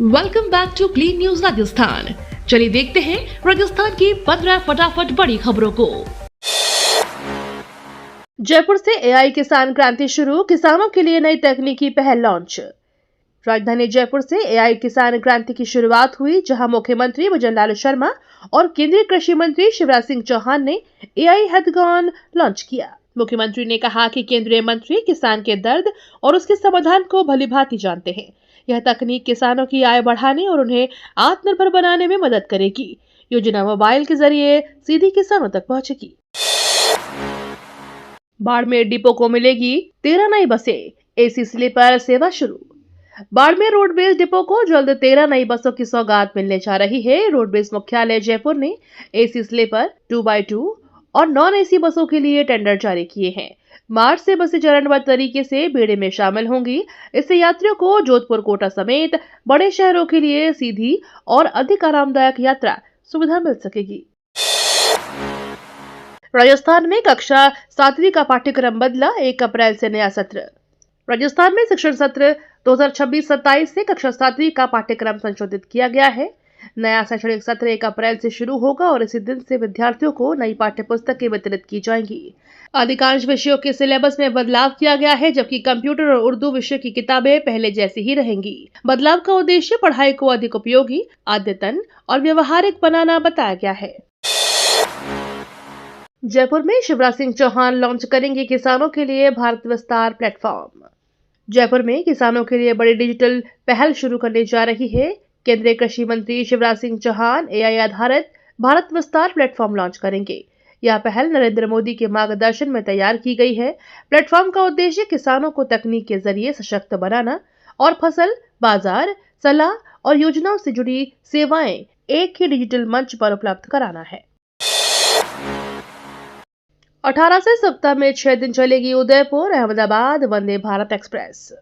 Welcome back to clean news Rajasthan. चलिए देखते हैं राजस्थान की 15 फटाफट बड़ी खबरों को। जयपुर से एआई किसान क्रांति शुरू, किसानों के लिए नई तकनीकी पहल लॉन्च। राजधानी जयपुर से एआई किसान क्रांति की शुरुआत हुई, जहां मुख्यमंत्री भजनलाल शर्मा और केंद्रीय कृषि मंत्री शिवराज सिंह चौहान ने एआई हैकाथॉन लॉन्च किया। मुख्यमंत्री ने कहा कि केंद्रीय मंत्री किसान के दर्द और उसके समाधान को भलीभांति जानते हैं। यह तकनीक किसानों की आय बढ़ाने और उन्हें आत्मनिर्भर बनाने में मदद करेगी। योजना मोबाइल के जरिए सीधी किसानों तक पहुंचेगी। बाड़मेर डिपो को मिलेगी 13 नई बसें, एसी स्लीपर सेवा शुरू। बाड़मेर रोडवेज डिपो को जल्द 13 नई बसों की सौगात मिलने जा रही है। रोडवेज मुख्यालय जयपुर ने एसी स्लीपर 2x2 और नॉन एसी बसों के लिए टेंडर जारी किए हैं। मार्च से बसें चरणबद्ध तरीके से बेड़े में शामिल होंगी। इससे यात्रियों को जोधपुर, कोटा समेत बड़े शहरों के लिए सीधी और अधिक आरामदायक यात्रा सुविधा मिल सकेगी। राजस्थान में कक्षा 7वीं का पाठ्यक्रम बदला, 1 अप्रैल से नया सत्र। राजस्थान में शिक्षण सत्र 2026-27 से कक्षा 7वीं का पाठ्यक्रम संशोधित किया गया है। नया शैक्षणिक सत्र 1 अप्रैल से शुरू होगा और इसी दिन से विद्यार्थियों को नई पाठ्य पुस्तकें वितरित की जाएंगी। अधिकांश विषयों के सिलेबस में बदलाव किया गया है, जबकि कंप्यूटर और उर्दू विषय की किताबें पहले जैसी ही रहेंगी। बदलाव का उद्देश्य पढ़ाई को अधिक उपयोगी, अद्यतन और व्यवहारिक बनाना बताया गया है। जयपुर में शिवराज सिंह चौहान लॉन्च करेंगे किसानों के लिए भारत विस्तार प्लेटफॉर्म। जयपुर में किसानों के लिए बड़ी डिजिटल पहल शुरू करने जा रही है। केंद्रीय कृषि मंत्री शिवराज सिंह चौहान एआई आधारित भारत विस्तार प्लेटफॉर्म लॉन्च करेंगे। यह पहल नरेंद्र मोदी के मार्गदर्शन में तैयार की गई है। प्लेटफॉर्म का उद्देश्य किसानों को तकनीक के जरिए सशक्त बनाना और फसल, बाजार, सलाह और योजनाओं से जुड़ी सेवाएं एक ही डिजिटल मंच पर उपलब्ध कराना है। 18 से सप्ताह में 6 दिन चलेगी उदयपुर अहमदाबाद वंदे भारत एक्सप्रेस।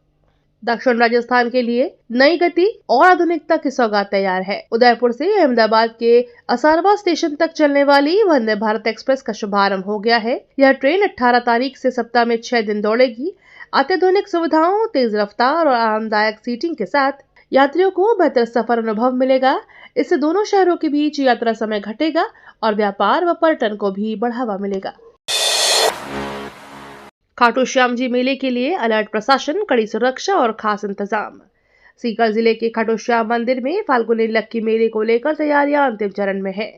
दक्षिण राजस्थान के लिए नई गति और आधुनिकता की सौगात तैयार है। उदयपुर से अहमदाबाद के असारवा स्टेशन तक चलने वाली वंदे भारत एक्सप्रेस का शुभारंभ हो गया है। यह ट्रेन 18 तारीख से सप्ताह में 6 दिन दौड़ेगी। अत्याधुनिक सुविधाओं, तेज रफ्तार और आरामदायक सीटिंग के साथ यात्रियों को बेहतर सफर अनुभव मिलेगा। इससे दोनों शहरों के बीच यात्रा समय घटेगा और व्यापार व पर्यटन को भी बढ़ावा मिलेगा। खाटू श्याम जी मेले के लिए अलर्ट प्रशासन, कड़ी सुरक्षा और खास इंतजाम। सीकर जिले के खाटू श्याम मंदिर में फाल्गुनी लक्की मेले को लेकर तैयारियां अंतिम चरण में है।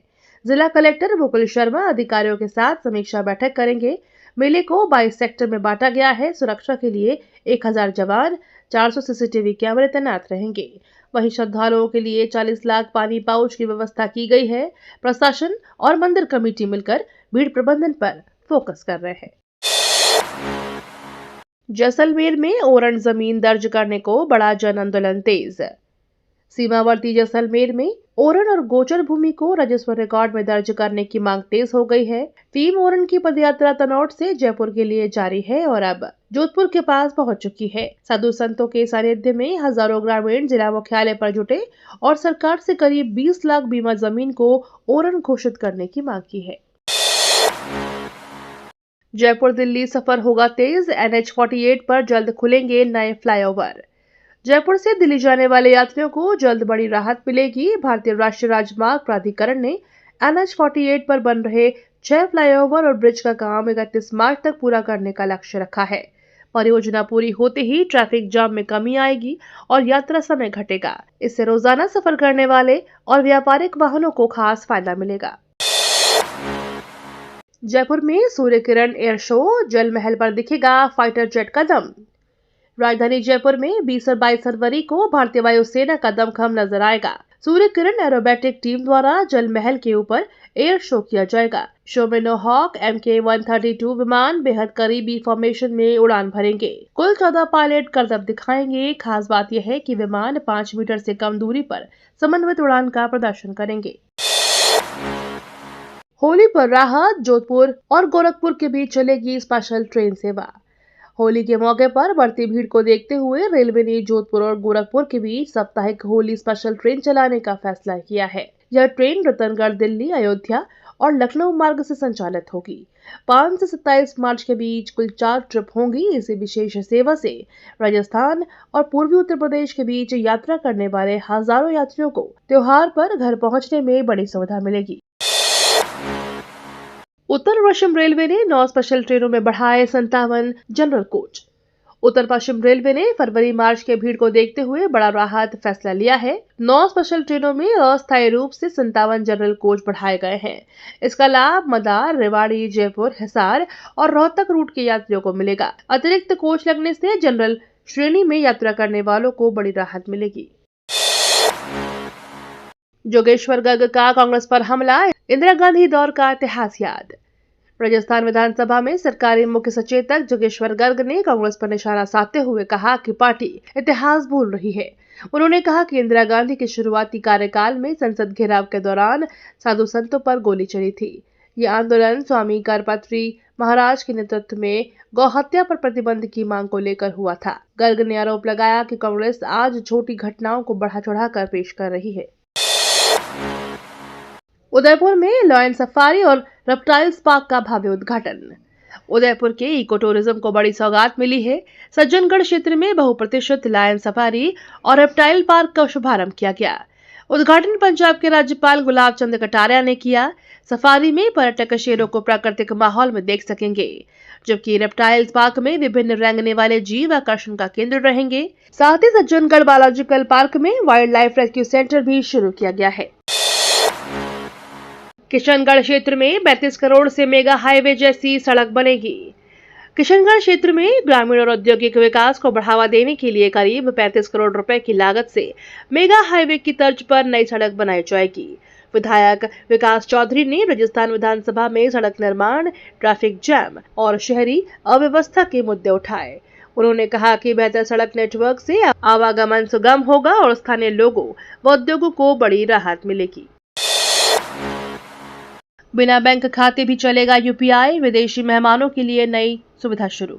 जिला कलेक्टर मुकुल शर्मा अधिकारियों के साथ समीक्षा बैठक करेंगे। मेले को 22 सेक्टर में बांटा गया है। सुरक्षा के लिए 1000 जवान, 400 सीसीटीवी कैमरे तैनात रहेंगे। वहीं श्रद्धालुओं के लिए 40 लाख पानी पाउच की व्यवस्था की गई है। प्रशासन और मंदिर कमेटी मिलकर भीड़ प्रबंधन पर फोकस कर रहे हैं। जैसलमेर में ओरण जमीन दर्ज करने को बड़ा जन आंदोलन तेज। सीमावर्ती जैसलमेर में ओरण और गोचर भूमि को राजस्व रिकॉर्ड में दर्ज करने की मांग तेज हो गई है। टीम ओरण की पदयात्रा तनौट से जयपुर के लिए जारी है और अब जोधपुर के पास पहुंच चुकी है। साधु संतों के सानिध्य में हजारों ग्रामीण जिला मुख्यालय पर जुटे और सरकार से करीब 20 लाख बीमा जमीन को ओरण घोषित करने की मांग की है। जयपुर दिल्ली सफर होगा तेज, NH-48 पर जल्द खुलेंगे नए फ्लाईओवर। जयपुर से दिल्ली जाने वाले यात्रियों को जल्द बड़ी राहत मिलेगी। भारतीय राष्ट्रीय राजमार्ग प्राधिकरण ने NH-48 पर बन रहे 6 फ्लाईओवर और ब्रिज का काम 31 मार्च तक पूरा करने का लक्ष्य रखा है। परियोजना पूरी होते ही ट्रैफिक जाम में कमी आएगी और यात्रा समय घटेगा। इससे रोजाना सफर करने वाले और व्यापारिक वाहनों को खास फायदा मिलेगा। जयपुर में सूर्य किरण एयर शो, जल महल पर दिखेगा फाइटर जेट का दम। राजधानी जयपुर में 20 और 22 फरवरी को भारतीय वायुसेना का दमखम नजर आएगा। सूर्य किरण एरोबेटिक टीम द्वारा जल महल के ऊपर एयर शो किया जाएगा। शो में नोहॉक MK-132 विमान बेहद करीबी फॉर्मेशन में उड़ान भरेंगे। कुल 14 पायलट करतब दिखाएंगे। खास बात यह है कि विमान 5 मीटर से कम दूरी पर समन्वित उड़ान का प्रदर्शन करेंगे। होली पर राहत, जोधपुर और गोरखपुर के बीच चलेगी स्पेशल ट्रेन सेवा। होली के मौके पर बढ़ती भीड़ को देखते हुए रेलवे ने जोधपुर और गोरखपुर के बीच साप्ताहिक होली स्पेशल ट्रेन चलाने का फैसला किया है। यह ट्रेन रतनगढ़, दिल्ली, अयोध्या और लखनऊ मार्ग से संचालित होगी। 5 से 27 मार्च के बीच कुल 4 ट्रिप होंगी। इसी विशेष सेवा से राजस्थान और पूर्वी उत्तर प्रदेश के बीच यात्रा करने वाले हजारों यात्रियों को त्योहार पर घर पहुंचने में बड़ी सुविधा मिलेगी। उत्तर पश्चिम रेलवे ने 9 स्पेशल ट्रेनों में बढ़ाए 57 जनरल कोच। उत्तर पश्चिम रेलवे ने फरवरी मार्च के भीड़ को देखते हुए बड़ा राहत फैसला लिया है। 9 स्पेशल ट्रेनों में अस्थायी रूप से 57 जनरल कोच बढ़ाए गए हैं। इसका लाभ मदार, रेवाड़ी, जयपुर, हिसार और रोहतक रूट के यात्रियों को मिलेगा। अतिरिक्त कोच लगने से जनरल श्रेणी में यात्रा करने वालों को बड़ी राहत मिलेगी। जोगेश्वर गर्ग का कांग्रेस पर हमला, इंदिरा गांधी दौर का इतिहास याद। राजस्थान विधानसभा में सरकारी मुख्य सचेतक जोगेश्वर गर्ग ने कांग्रेस पर निशाना साधते हुए कहा कि पार्टी इतिहास भूल रही है। उन्होंने कहा कि इंदिरा गांधी के शुरुआती कार्यकाल में संसद घेराव के दौरान साधु संतों पर गोली चली थी। ये आंदोलन स्वामी करपत्री महाराज के नेतृत्व में गौ हत्या पर प्रतिबंध की मांग को लेकर हुआ था। गर्ग ने आरोप लगाया कि कांग्रेस आज छोटी घटनाओं को बढ़ा चढ़ाकर पेश कर रही है। उदयपुर में लॉयन सफारी और रेप्टाइल्स पार्क का भव्य उद्घाटन। उदयपुर के इको टूरिज्म को बड़ी सौगात मिली है। सज्जनगढ़ क्षेत्र में बहुप्रतीक्षित लायन सफारी और रेप्टाइल पार्क का शुभारंभ किया गया। उद्घाटन पंजाब के राज्यपाल गुलाब चंद कटारिया ने किया। सफारी में पर्यटक शेरों को प्राकृतिक माहौल में देख सकेंगे, जबकि रेप्टाइल्स पार्क में विभिन्न रेंगने वाले जीव आकर्षण का केंद्र रहेंगे। साथ ही सज्जनगढ़ बायोलॉजिकल पार्क में वाइल्ड लाइफ रेस्क्यू सेंटर भी शुरू किया गया है। किशनगढ़ क्षेत्र में 32 करोड़ से मेगा हाईवे जैसी सड़क बनेगी। किशनगढ़ क्षेत्र में ग्रामीण और औद्योगिक विकास को बढ़ावा देने के लिए करीब 35 करोड़ रुपए की लागत से मेगा हाईवे की तर्ज पर नई सड़क बनाई जाएगी। विधायक विकास चौधरी ने राजस्थान विधानसभा में सड़क निर्माण, ट्रैफिक जैम और शहरी अव्यवस्था के मुद्दे उठाए। उन्होंने कहा कि बेहतर सड़क नेटवर्क से आवागमन सुगम होगा और स्थानीय लोगों व उद्योगों को बड़ी राहत मिलेगी। बिना बैंक खाते भी चलेगा यूपीआई, विदेशी मेहमानों के लिए नई सुविधा शुरू।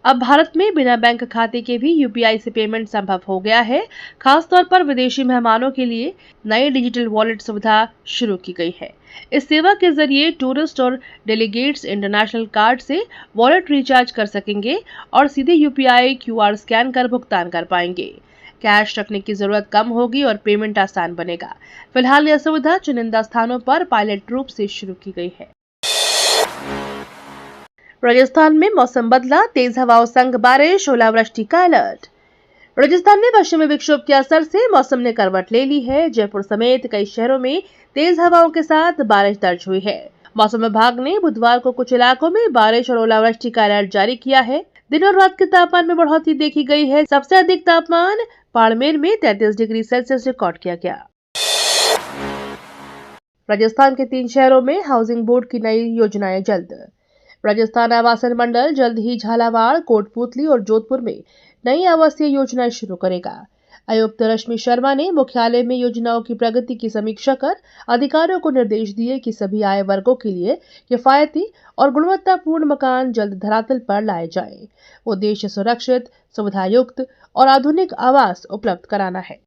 अब भारत में बिना बैंक खाते के भी यूपीआई से पेमेंट संभव हो गया है। खासतौर पर विदेशी मेहमानों के लिए नई डिजिटल वॉलेट सुविधा शुरू की गई है। इस सेवा के जरिए टूरिस्ट और डेलीगेट्स इंटरनेशनल कार्ड से वॉलेट रिचार्ज कर सकेंगे और सीधे यूपीआई क्यूआर स्कैन कर भुगतान कर पाएंगे। कैश रखने की जरूरत कम होगी और पेमेंट आसान बनेगा। फिलहाल यह सुविधा चुनिंदा स्थानों पर पायलट रूप से शुरू की गई है। राजस्थान में मौसम बदला, तेज हवाओं संग बारिश, ओलावृष्टि का अलर्ट। राजस्थान में पश्चिमी विक्षोभ के असर से मौसम ने करवट ले ली है। जयपुर समेत कई शहरों में तेज हवाओं के साथ बारिश दर्ज हुई है। मौसम विभाग ने बुधवार को कुछ इलाकों में बारिश और ओलावृष्टि का अलर्ट जारी किया है। दिन और रात के तापमान में बढ़ोतरी देखी गई है। सबसे अधिक तापमान बाड़मेर में 33 डिग्री सेल्सियस रिकॉर्ड किया गया। राजस्थान के 3 शहरों में हाउसिंग बोर्ड की नई योजनाएं जल्द। राजस्थान आवासन मंडल जल्द ही झालावाड़, कोटपूतली और जोधपुर में नई आवासीय योजनाएं शुरू करेगा। आयुक्त रश्मि शर्मा ने मुख्यालय में योजनाओं की प्रगति की समीक्षा कर अधिकारियों को निर्देश दिए कि सभी आय वर्गों के लिए किफायती और गुणवत्तापूर्ण मकान जल्द धरातल पर लाए जाएं। उद्देश्य सुरक्षित, सुविधायुक्त और आधुनिक आवास उपलब्ध कराना है।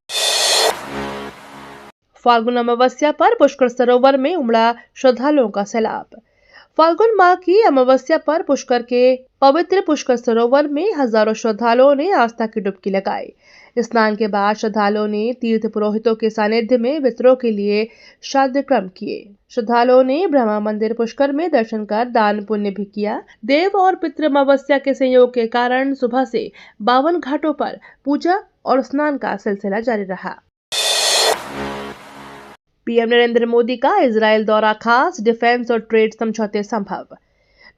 फाल्गुन अमावस्या पर पुष्कर सरोवर में उमड़ा श्रद्धालुओं का सैलाब। फाल्गुन माह की अमावस्या पर पुष्कर के पवित्र पुष्कर सरोवर में हजारों श्रद्धालुओं ने आस्था की डुबकी लगाई। स्नान के बाद श्रद्धालुओं ने तीर्थ पुरोहितों के सानिध्य में पितरों के लिए श्राद्ध कर्म किए। श्रद्धालुओं ने ब्रह्मा मंदिर पुष्कर में दर्शन कर दान पुण्य भी किया। देव और पितृ अमावस्या के संयोग के कारण सुबह से 52 घाटों पर पूजा और स्नान का सिलसिला जारी रहा। पीएम नरेंद्र मोदी का इजरायल दौरा खास, डिफेंस और ट्रेड समझौते संभव।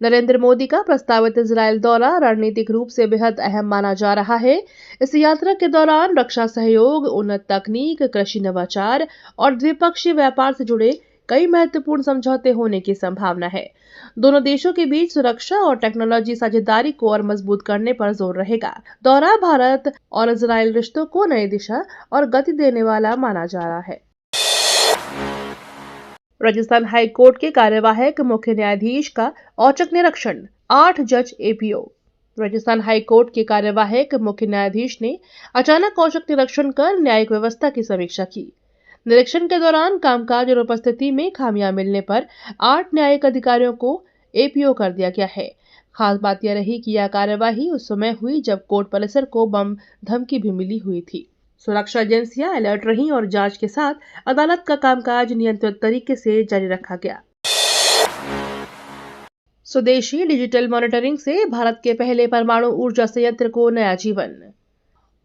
नरेंद्र मोदी का प्रस्तावित इजरायल दौरा रणनीतिक रूप से बेहद अहम माना जा रहा है। इस यात्रा के दौरान रक्षा सहयोग, उन्नत तकनीक, कृषि नवाचार और द्विपक्षीय व्यापार से जुड़े कई महत्वपूर्ण समझौते होने की संभावना है। दोनों देशों के बीच सुरक्षा और टेक्नोलॉजी साझेदारी को और मजबूत करने पर जोर रहेगा। दौरा भारत और इजरायल रिश्तों को नई दिशा और गति देने वाला माना जा रहा है। राजस्थान हाई कोर्ट के कार्यवाहक मुख्य न्यायाधीश का औचक निरीक्षण, 8 जज एपीओ। राजस्थान हाई कोर्ट के कार्यवाहक मुख्य न्यायाधीश ने अचानक औचक निरीक्षण कर न्यायिक व्यवस्था की समीक्षा की। निरीक्षण के दौरान कामकाज और उपस्थिति में खामियां मिलने पर 8 न्यायिक अधिकारियों को एपीओ कर दिया गया है। खास बात यह रही कि यह कार्यवाही उस समय हुई जब कोर्ट परिसर को बम धमकी भी मिली हुई थी। सुरक्षा एजेंसियां अलर्ट रहीं और जांच के साथ अदालत का कामकाज नियंत्रित तरीके से जारी रखा गया। स्वदेशी डिजिटल मॉनिटरिंग से भारत के पहले परमाणु ऊर्जा संयंत्र को नया जीवन।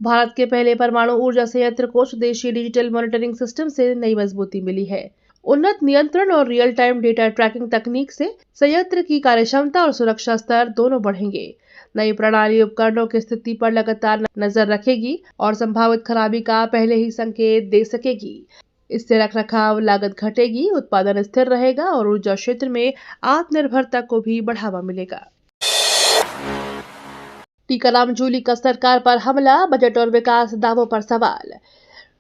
भारत के पहले परमाणु ऊर्जा संयंत्र को स्वदेशी डिजिटल मॉनिटरिंग सिस्टम से नई मजबूती मिली है। उन्नत नियंत्रण और रियल टाइम डेटा ट्रैकिंग तकनीक से संयंत्र की कार्यक्षमता और सुरक्षा स्तर दोनों बढ़ेंगे। नई प्रणाली उपकरणों की स्थिति पर लगातार नजर रखेगी और संभावित खराबी का पहले ही संकेत दे सकेगी। इससे रखरखाव लागत घटेगी, उत्पादन स्थिर रहेगा और ऊर्जा क्षेत्र में आत्मनिर्भरता को भी बढ़ावा मिलेगा। टीकाराम जूली का सरकार पर हमला, बजट और विकास दावों पर सवाल।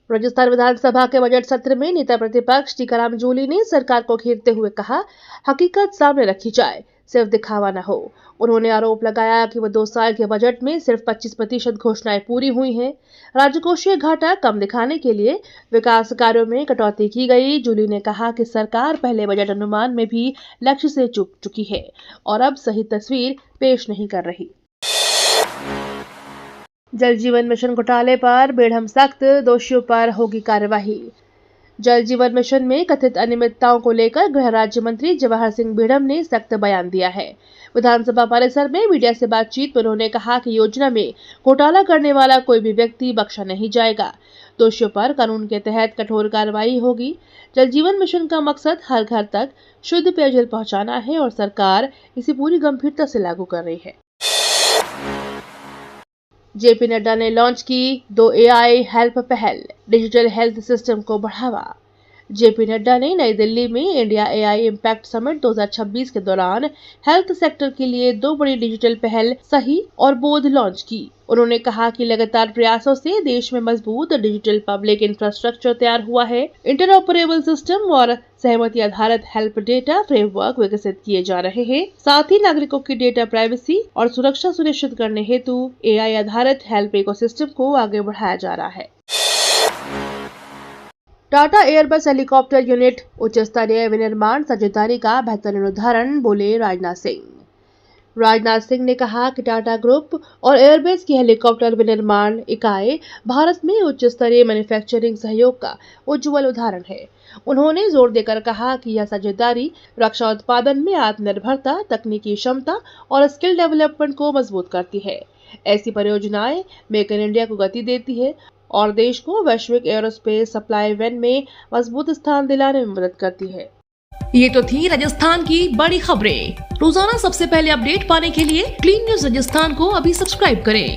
राजस्थान विधानसभा के बजट सत्र में नेता प्रतिपक्ष टीकाराम जूली ने सरकार को घेरते हुए कहा, हकीकत सामने रखी जाए, सिर्फ दिखावा न हो। उन्होंने आरोप लगाया कि वह 2 साल के बजट में सिर्फ 25% घोषणाएं पूरी हुई हैं। राजकोषीय घाटा कम दिखाने के लिए विकास कार्यों में कटौती की गई। जूली ने कहा कि सरकार पहले बजट अनुमान में भी लक्ष्य से चूक चुकी है और अब सही तस्वीर पेश नहीं कर रही। जल जीवन मिशन घोटाले पर बेढम सख्त, दोषियों पर होगी कार्यवाही। जल जीवन मिशन में कथित अनियमितताओं को लेकर गृह राज्य मंत्री जवाहर सिंह बेढम ने सख्त बयान दिया है। विधानसभा परिसर में मीडिया से बातचीत में उन्होंने कहा कि योजना में घोटाला करने वाला कोई भी व्यक्ति बख्शा नहीं जाएगा। दोषियों पर कानून के तहत कठोर कार्रवाई होगी। जल जीवन मिशन का मकसद हर घर तक शुद्ध पेयजल पहुंचाना है और सरकार इसे पूरी गंभीरता से लागू कर रही है। जेपी नड्डा ने लॉन्च की 2 AI हेल्प पहल, डिजिटल हेल्थ सिस्टम को बढ़ावा। जेपी नड्डा ने नई दिल्ली में इंडिया AI इम्पैक्ट समिट 2026 के दौरान हेल्थ सेक्टर के लिए 2 बड़ी डिजिटल पहल सही और बोध लॉन्च की। उन्होंने कहा कि लगातार प्रयासों से देश में मजबूत डिजिटल पब्लिक इंफ्रास्ट्रक्चर तैयार हुआ है। इंटरऑपरेबल सिस्टम और सहमति आधारित हेल्प डेटा फ्रेमवर्क विकसित किए जा रहे हैं। साथ ही नागरिकों की डेटा प्राइवेसी और सुरक्षा सुनिश्चित करने हेतु AI आधारित हेल्प इकोसिस्टम को आगे बढ़ाया जा रहा है। टाटा एयरबस हेलीकॉप्टर यूनिट उच्च स्तरीय विनिर्माण साझेदारी का बेहतरीन उदाहरण, बोले राजनाथ सिंह। राजनाथ सिंह ने कहा कि टाटा ग्रुप और एयरबस की हेलीकॉप्टर विनिर्माण इकाई भारत में उच्च स्तरीय मैन्युफैक्चरिंग सहयोग का उज्जवल उदाहरण है। उन्होंने जोर देकर कहा कि यह साझेदारी रक्षा उत्पादन में आत्मनिर्भरता, तकनीकी क्षमता और स्किल डेवलपमेंट को मजबूत करती है। ऐसी परियोजनाएं मेक इन इंडिया को गति देती है और देश को वैश्विक एरोस्पेस सप्लाई चेन में मजबूत स्थान दिलाने में मदद करती है। ये तो थी राजस्थान की बड़ी खबरें। रोजाना सबसे पहले अपडेट पाने के लिए क्लीन न्यूज राजस्थान को अभी सब्सक्राइब करें।